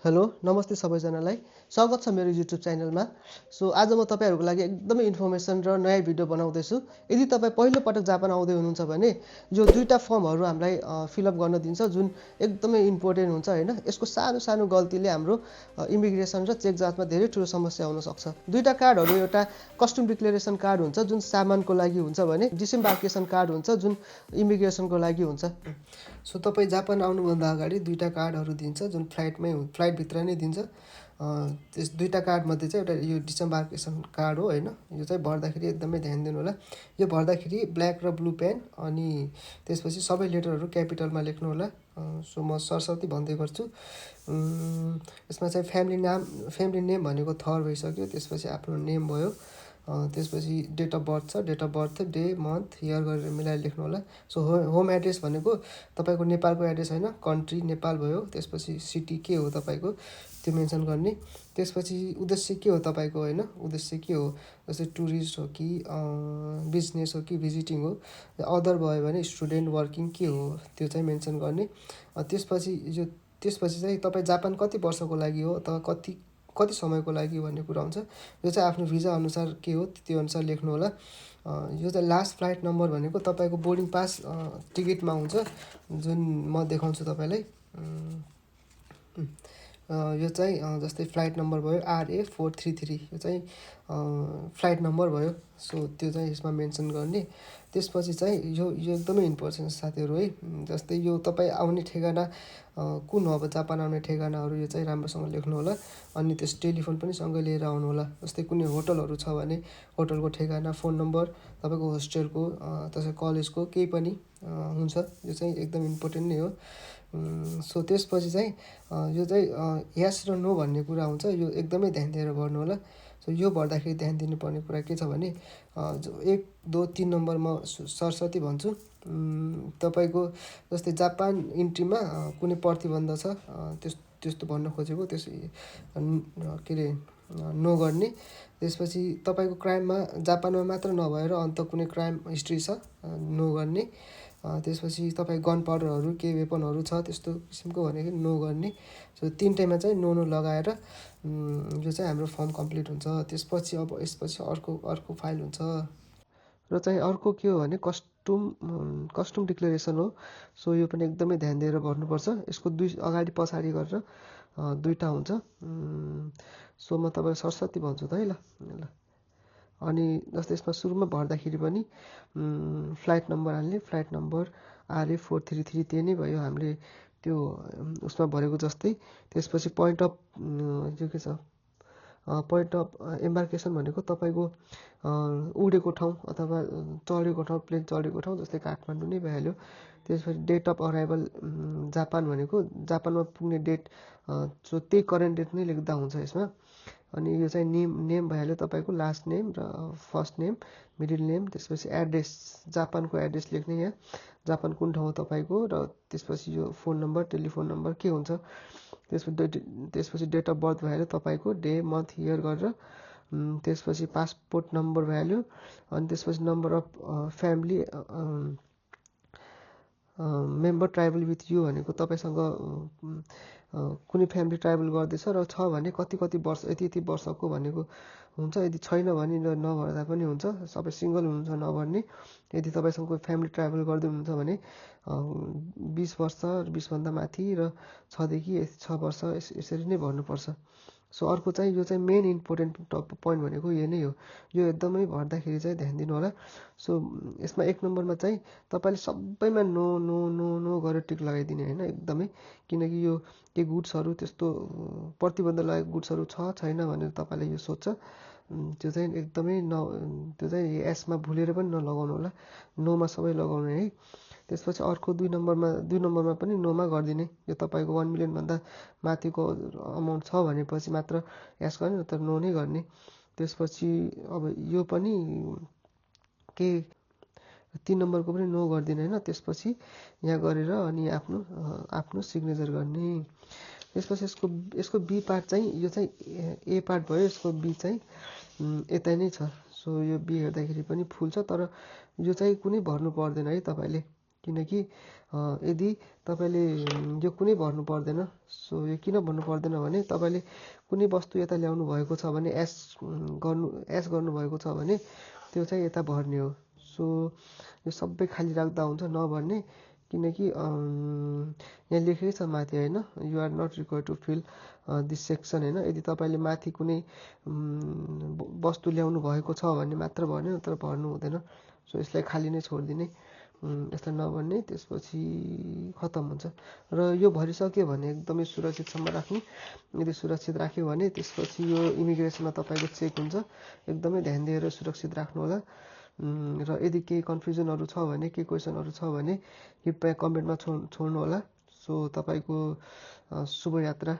Hello नमस्ते सबैजनालाई स्वागत छ मेरो युट्युब च्यानलमा। आज म तपाईँहरूको लागि एकदमै इन्फर्मेसन र नयाँ भिडियो बनाउँदैछु। यदि तपाईँ पहिलो पटक जापान आउँदै हुनुहुन्छ भने यो दुईटा फर्महरू हामीलाई फिलअप गर्न दिन्छ, जुन एकदमै इम्पोर्टेन्ट हुन्छ हैन। यसको सानो सानो गल्तीले हाम्रो इमिग्रेसन र चेक जाँचमा धेरै ठुलो समस्या हुन सक्छ। दुईटा कार्डहरू एउटा कस्टम डिक्लेरेसन कार्ड हुन्छ जुन सामानको लागि हुन्छ भने डिसएम्बार्केसन कार्ड हुन्छ जुन इमिग्रेसनको लागि हुन्छ। तपाईँ जापान आउनुभन्दा अगाडि दुईटा कार्डहरू दिन्छ जुन फ्लाइटभित्र नै दिन्छ। त्यस दुईटा कार्डमध्ये चाहिँ एउटा यो डिसएम्बार्केसन कार्ड हो हैन। यो चाहिँ भर्दाखेरि एकदमै ध्यान दिनु होला। यो भर्दाखेरि ब्ल्याक र ब्लू पेन अनि त्यसपछि सबै लेटरहरू क्यापिटलमा लेख्नु होला। म सरस्वती भन्दै गर्छु। यसमा चाहिँ फ्यामिली नेम भनेको थर भइसक्यो। त्यसपछि आफ्नो नेम भयो। त्यसपछि डेट अफ बर्थ छ, date of birth day month year गरेर मिलाएर लेख्नु होला। होम एड्रेस भनेको तपाईँको नेपालको एड्रेस होइन, कन्ट्री नेपाल भयो। त्यसपछि सिटी के हो तपाईँको त्यो मेन्सन गर्ने। त्यसपछि उद्देश्य के हो तपाईँको होइन, उद्देश्य के हो, जस्तै टुरिस्ट हो कि बिजनेस हो कि भिजिटिङ हो। अदर भयो भने स्टुडेन्ट वर्किङ के हो त्यो चाहिँ मेन्सन गर्ने। त्यसपछि चाहिँ तपाईँ जापान कति वर्षको लागि हो अथवा कति समयको लागि भन्ने कुरा हुन्छ। यो चाहिँ आफ्नो भिजा अनुसार के हो त्यो अनुसार लेख्नु होला। यो चाहिँ लास्ट फ्लाइट नम्बर भनेको तपाईँको बोर्डिङ पास टिकटमा हुन्छ, जुन म देखाउँछु तपाईँलाई। यो चाहिँ जस्तै फ्लाइट नम्बर भयो RA433, यो चाहिँ फ्लाइट नम्बर भयो। त्यो चाहिँ यसमा मेन्सन गर्ने। त्यसपछि चाहिँ यो एकदमै इम्पोर्टेन्ट साथीहरू है। जस्तै यो तपाईँ आउने ठेगाना कुन हो, अब जापान आउने ठेगानाहरू यो चाहिँ राम्रोसँग लेख्नु होला। अनि त्यस टेलिफोन पनि सँगै लिएर आउनु होला। जस्तै कुनै होटलहरू छ भने होटलको ठेगाना, फोन नम्बर, तपाईँको होस्टेलको त्यसै कलेजको केही पनि हुन्छ। यो चाहिँ एकदम इम्पोर्टेन्ट नै हो। त्यसपछि चाहिँ यो चाहिँ यस र नो भन्ने कुरा हुन्छ। यो एकदमै ध्यान दिएर भर्नु होला। यो भर्दाखेरि ध्यान दिनुपर्ने कुरा के छ भने 1, 2, 3 नम्बर म सरस्वती भन्छु। तपाईँको जस्तै जापान इन्ट्रीमा कुनै प्रतिबन्ध छ त्यस्तो भन्न खोजेको, त्यस के अरे नो गर्ने। त्यसपछि तपाईँको क्राइममा जापानमा मात्र नभएर अन्त कुनै क्राइम हिस्ट्री छ नो गर्ने। त्यसपछि तपाईँ गन पाउडरहरू केही वेपनहरू छ त्यस्तो किसिमको भनेको नो गर्ने। तिनटैमा चाहिँ नो लगाएर यो चाहिँ हाम्रो फर्म कम्प्लिट हुन्छ। त्यसपछि अब यसपछि अर्को फाइल हुन्छ र चाहिँ अर्को के हो भने कस्टम डिक्लेरेसन हो। यो पनि एकदमै ध्यान दिएर भर्नुपर्छ। यसको अगाडि पछाडि गरेर दुईवटा हुन्छ। म तपाईँलाई सरस्वती भन्छु त है ल। अनि जस्तै यसमा सुरुमा भर्दाखेरि पनि फ्लाइट नम्बर हाल्ने, फ्लाइट नम्बर RA433 त्यही नै भयो हामीले त्यो उसमा भरेको जस्तै। त्यसपछि पोइन्ट अफ यो के छ, पोइन्ट अफ एम्बार्केसन भनेको तपाईँको उडेको ठाउँ अथवा चढेको ठाउँ, प्लेन चढेको ठाउँ, जस्तै काठमाडौँ नै भइहाल्यो। त्यसपछि डेट अफ अराइभल जापान भनेको जापानमा पुग्ने डेट, त्यही करेन्ट डेट नै लेख्दा हुन्छ यसमा। अनि यो चाहिँ नेम भइहाल्यो तपाईँको, लास्ट नेम र फर्स्ट नेम, मिडल नेम। त्यसपछि एड्रेस, जापानको एड्रेस लेख्ने, यहाँ जापान कुन ठाउँ तपाईँको। र त्यसपछि यो फोन नम्बर, टेलिफोन नम्बर के हुन्छ। त्यसपछि डेट अफ बर्थ भइहाल्यो तपाईँको, डे मन्थ इयर गरेर। त्यसपछि पासपोर्ट नम्बर भइहाल्यो। अनि त्यसपछि number of family member travel with you भनेको तपाईँसँग कुनै फ्यामिली ट्राभल गर्दैछ र छ भने कति वर्ष, यति वर्षको भनेको हुन्छ। यदि छैन भने नभर्दा पनि हुन्छ। सबै सिङ्गल हुनुहुन्छ नभर्ने। यदि तपाईँसँग कोही फ्यामिली ट्राभल गर्दै हुनुहुन्छ भने 20 वर्ष, 20भन्दा माथि र 6 वर्ष यसरी नै भर्नुपर्छ। अर्को चाहिँ यो चाहिँ मेन इम्पोर्टेन्ट पोइन्ट भनेको यो नै हो। यो एकदमै भर्दाखेरि चाहिँ ध्यान दिनु होला। यसमा 1 नम्बरमा चाहिँ तपाईँले सबैमा नो नो नो नो गरेर टिक लगाइदिने होइन एकदमै। किनकि यो के गुड्सहरू त्यस्तो प्रतिबन्ध लागेको गुड्सहरू छैन भनेर तपाईँले यो सोध्छ। त्यो चाहिँ एकदमै त्यो चाहिँ यसमा भुलेर पनि नलगाउनु होला। नोमा सबै लगाउने है। त्यसपछि अर्को 2 नम्बरमा पनि नोमा गरिदिने। यो तपाईँको 1 मिलियनभन्दा माथिको अमाउन्ट छ भनेपछि मात्र यस गर्ने, नत्र नो नै गर्ने। त्यसपछि अब यो पनि के 3 नम्बरको पनि नो गरिदिने होइन। त्यसपछि यहाँ गरेर अनि आफ्नो सिग्नेचर गर्ने। त्यसपछि यसको बी पार्ट चाहिँ, यो चाहिँ ए पार्ट भयो, यसको बी चाहिँ यतै नै छ। यो बी हेर्दाखेरि पनि फुल छ, तर यो चाहिँ कुनै भर्नु पर्दैन है तपाईँले। किनकि यदि तपाईँले यो कुनै भर्नु पर्दैन। सो यो किन भन्नु पर्दैन भने तपाईँले कुनै वस्तु यता ल्याउनु भएको छ भने एस गर्नुभएको छ भने त्यो चाहिँ यता भर्ने हो। सो यो सबै खाली राख्दा हुन्छ नभर्ने, किनकि यहाँ लेखेकै छ माथि होइन, you're not required to fill this section होइन। यदि तपाईँले माथि कुनै वस्तु ल्याउनु भएको छ भने मात्र भर्ने, तर भर्नु हुँदैन। सो यसलाई खाली नै छोडिदिने, यसलाई नभर्ने, त्यसपछि खत्तम हुन्छ। र यो भरिसक्यो भने एकदमै सुरक्षितसम्म राख्ने। यदि सुरक्षित राख्यो भने त्यसपछि यो इमिग्रेसनमा तपाईँको चेक हुन्छ, एकदमै ध्यान दिएर सुरक्षित राख्नु होला। र यदि केही कन्फ्युजनहरू छ भने, केही क्वेसनहरू छ भने कृपया कमेन्टमा छोड्नु होला। सो तपाईँको शुभ यात्रा।